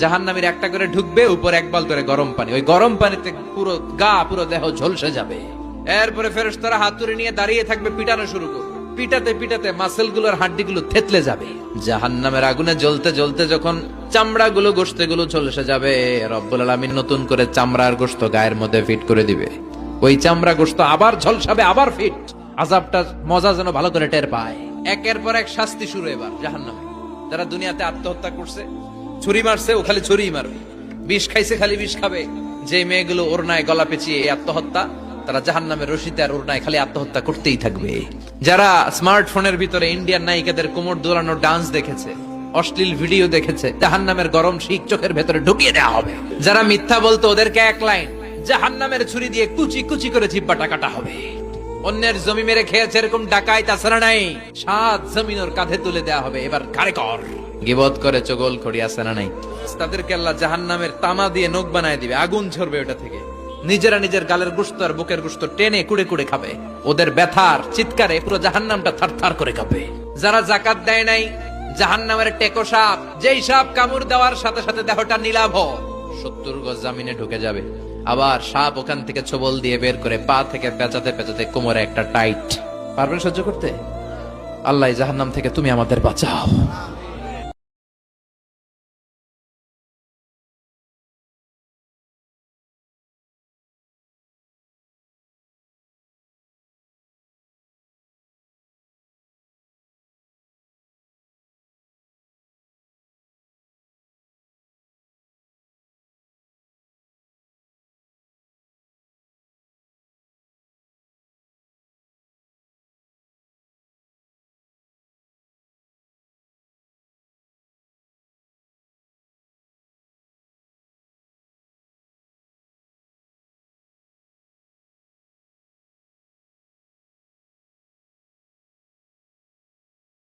জাহান্নামীর একটা করে ঢুকবে, উপর একবাল করে গরম পানি, ওই গরম পানিতে পুরো গা পুরো দেহ ঝলসে যাবে। এরপরে ফেরেশতারা হাতুড়ি নিয়ে দাঁড়িয়ে থাকবে, পিটানো শুরু করবে। পিটাতে পিটাতে মাসেল গুলোর হাড্ডি গুলো থেতলে যাবে। জাহান্নামের আগুনে জ্বলতে জ্বলতে যখন চামড়া গুলো গোশতে গুলো ঝলসে যাবে, রব্বুল আলামিন নতুন করে চামড়ার গোশত গায়ের মধ্যে ফিট করে দিবে। ওই চামড়া গোশত আবার ঝলসাবে, আবার ফিট। আযাবটা মজা যেন ভালো করে টের পায়। একের পর এক শাস্তি শুরু এবার জাহান্নামে। যারা দুনিয়াতে আত্মহত্যা করছে, ছুরি মারছে, ও খালি ছুরি মারবে, বিষ খাইছে খালি বিষ খাবে। যে মেয়েগুলো ওড়নায় গলা পেঁচিয়ে আত্মহত্যা, তারা জাহান্নামের রশিতে আর ওড়নায় খালি আত্মহত্যা করতেই থাকবে। যারা স্মার্টফোনের ভিতরে ইন্ডিয়ান নায়িকাদের কোমর দোলানো ডান্স দেখেছে, অশ্লীল ভিডিও দেখেছে, জাহান্নামের গরম শিক চোখের ভেতরে ঢুকিয়ে দেওয়া হবে। যারা মিথ্যা বলতো, ওদেরকে এক লাইন জাহান্নামের ছুরি দিয়ে কুচি কুচি করে জিহ্বাটা কাটা হবে। অন্যের জমি মেরে খেয়েছে এরকম ডাকাই তাছাড়া নাই, 7 জমিন ওর কাঁধে তুলে দেওয়া হবে। এবার কারে কর গিবত করে চগল খড়ি আছে না নাই, তাদেরকে আল্লাহ জাহান্নামের তামা দিয়ে নখ বানায় দিবে, আগুন ঝরবে ওটা থেকে। নিজেরা নিজের গালের গোশত আর বুকের গোশত টেনে কুড়ে কুড়ে খাবে। ওদের ব্যথার চিৎকারে পুরো জাহান্নামটা থারথার করে কাঁপে। যারা যাকাত দেয় নাই, জাহান্নামের টেকো সাপ, যেই সাপ কামড় দেওয়ার সাথে সাথে দেহটা নীলাভ 70 গজ জামিনে ঢুকে যাবে। আবার সাপ ওখান থেকে ছোবল দিয়ে বের করে পা থেকে পেঁচাতে পেঁচাতে কোমরে একটা টাইট। পারবেন সহ্য করতে? আল্লাহ জাহান্নাম থেকে তুমি আমাদের বাঁচাও।